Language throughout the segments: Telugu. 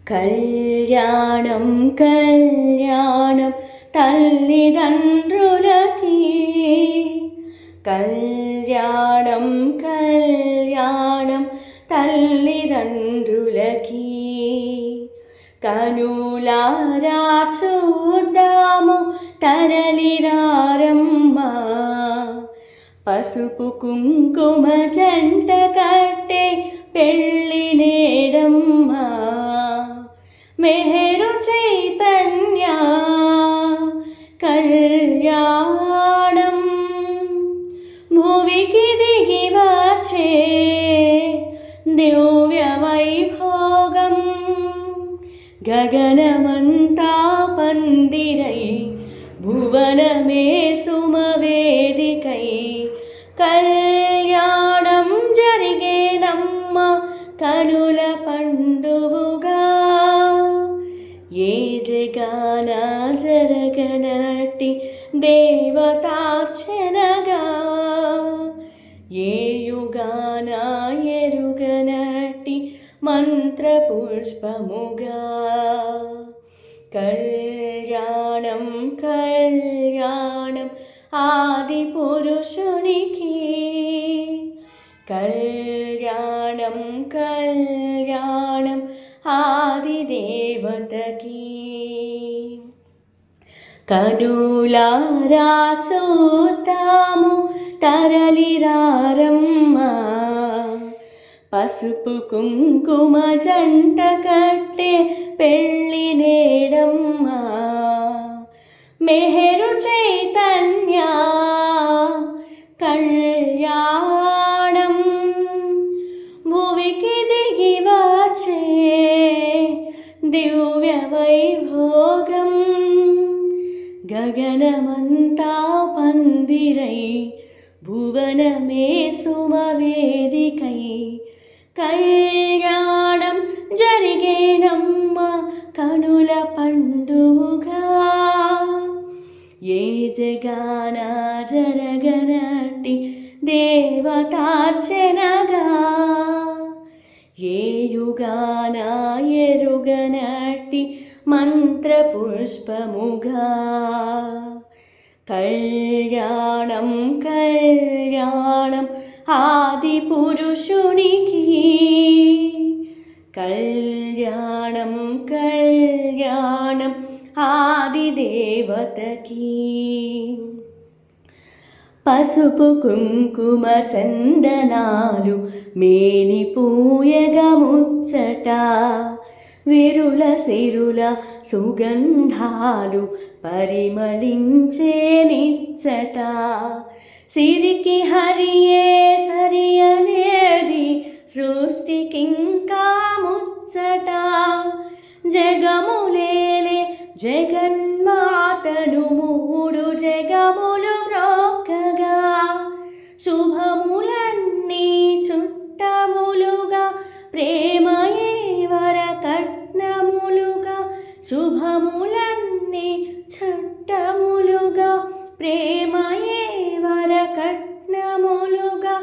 కళ్యాణం కళ్యాణం తల్లిదండ్రులకి, కళ్యాణం కళ్యాణం తల్లిదండ్రులకి. కనులారా చూద్దాము తరలిరారమ్మా, పసుపు కుంకుమ జంట కట్టే పెళ్ళి నేడమ్మా. మెహరు చైతన్య కళ్యాణం, భువికి దిగి వచ్చే దివ్య వైభోగం. గగనమంతా పందిరై భువనమే సుమవేదికై, కళ్యాణం జరిగేనమ్మ కనుల పండువుగా. ఏ జగాన జరగనట్టి దేవతార్చనగా, ఏ యుగాన ఎరుగనట్టి మంత్రపుష్పముగా. కళ్యాణం కళ్యాణం ఆది పురుషునికి, కళ్యాణం కళ్యాణం ఆది దేవతకి. కనులారా చూద్దాము తరలిరారమ్మా, పసుపు కుంకుమ జంట కట్టే పెళ్ళి నేడమ్మా. మెహరు చైతన్య కళ్యాణం, భువికి దిగి వచ్చే దివ్య వైభోగం. గగనమంతా పందిరై భువనమే సుమవేదికై, కళ్యాణం జరిగేనమ్మ కనుల పండుగగా. ఏ జగాన జరగనట్టి దేవతార్చనగా, ఏ యుగాన ఎరుగనట్టి మంత్రపుష్పముగా. కళ్యాణం కళ్యాణం ఆది పురుషునికి, కళ్యాణం కళ్యాణం ఆది దేవతకి. పసుపు కుంకుమ చందనాలు మేని పూయగా ముచ్చట, విరుల సిరుల సుగంధాలు పరిమళించే నిచ్చట. సిరికి హరియే సరి అనేది సృష్టికింకా ముచ్చట. జగములేలే జగన్మాతను మూడు జగములు వ్రోక్కగా, శుభములన్నీ చుట్టములుగా ప్రేమయే వరకట్నములుగా. శుభములన్నీ చుట్టములుగా ప్రేమయే వరకట్నములుగా.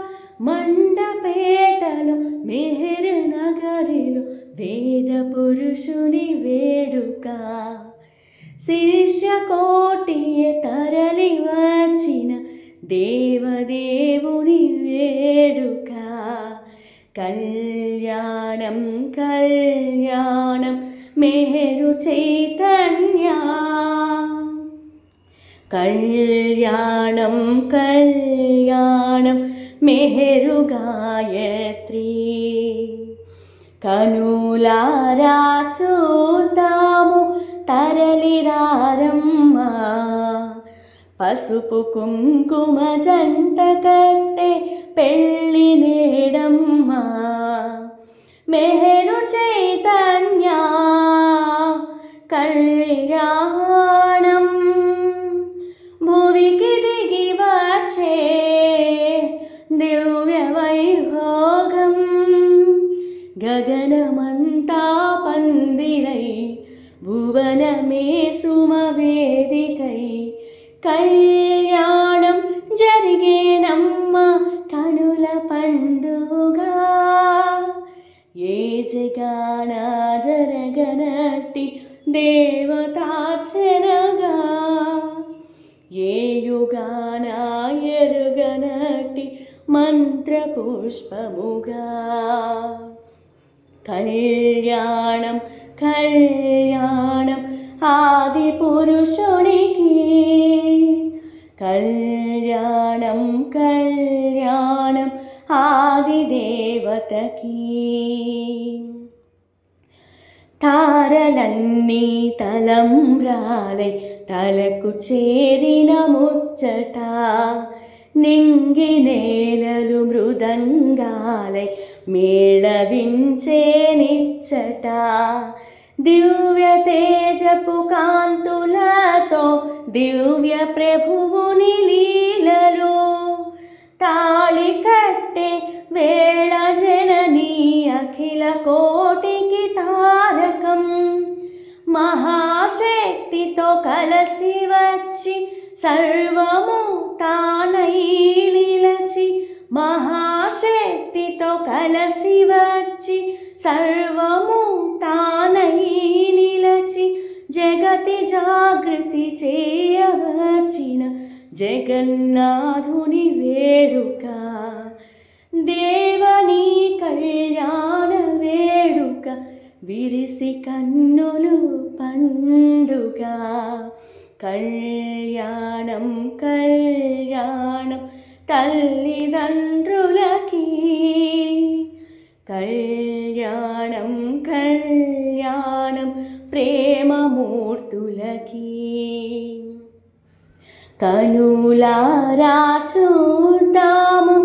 మండపేటలో మెహర్ నగరిలో వేద పురుషుని వేడుక, శిష్యకోటియ తరలి వచ్చిన దేవదేవుని వేడుక. కళ్యాణం కళ్యాణం మెహరు చైతన్య, కళ్యాణం కళ్యాణం మెహరు గాయత్రి. కనులారా చూద్దాము తరలిరారమ్మా, పసుపు కుంకుమ జంట కట్టే పెళ్ళి నేడమ్మా. మెహరు చైతన్య కళ్యాణం, భువికి దిగి వచ్చే దివ్య వైభోగం. గగనమంతా పందిరై భువనమే సుమవేదికై, కళ్యాణం జరిగేనమ్మ కనుల పండుగ. ఏ జగాన జరగనట్టి దేవతార్చనగా ఏ యుగాన ఎరుగనట్టి మంత్రపుష్పముగా కళ్యాణం కళ్యాణం ఆది పురుషునికి కళ్యాణం కళ్యాణం ఆది దేవతకి తారలన్నీ తలంబ్రాలై తలకు చేరిన ముచ్చట నింగి నేలలు మృదంగాలై మేళవించే నిచ్చట దివ్య తేజపు కాంతులతో దివ్య ప్రభువుని లీలలు తాళి కట్టే వేళ జననీ అఖిల కోటికి తారకం మహాశక్తితో కలసి వచ్చి సర్వము తానై నిలచి మహాశక్తితో కలసి వచ్చి సర్వము తానై నిలచి జగతి జాగృతి చేయవచిన జగన్నాథుని వేడుక దేవని కళ్యాణ వేడుక విరిసి కన్నులు పండుగ కళ్యాణం కళ్యాణం తల్లిదండ్రులకి కళ్యాణం కళ్యాణం ప్రేమమూర్తులకి కనులారా చూద్దాము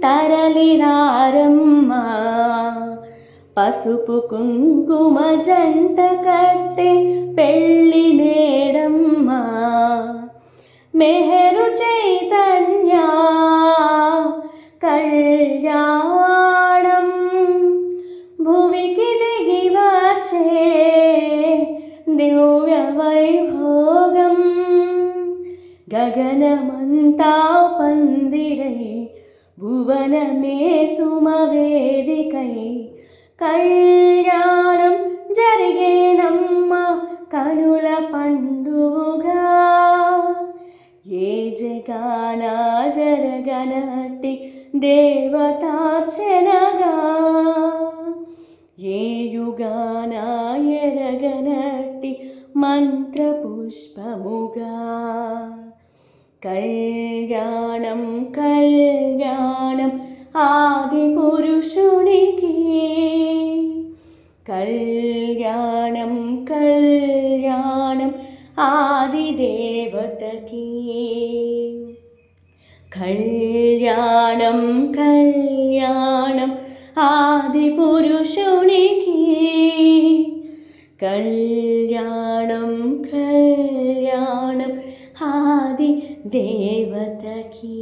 తరలిరారమ్మా పసుపు కుంకుమ జంట కట్టే పెళ్ళి నేడమ్మా మెహరు చైతన్య కళ్యాణం భువికి దిగి వచ్చే దివ్య వైభోగం గగనమంతా పందిరై భువనమే సుమవేదికై కళ్యాణం జరిగేనమ్మ కనుల పండుగ ఏ జగాన జరగనట్టి దేవతార్చనగా ఏ యుగాన ఎరగనట్టి మంత్రపుష్పముగా కళ్యాణం కళ్యాణం ఆది పురుషునికి కళ్యాణం కళ్యాణం ఆది దేవతకి కళ్యాణం కళ్యాణం ఆది పురుషునికి కళ్యాణం కళ్యాణం ఆది దేవతకి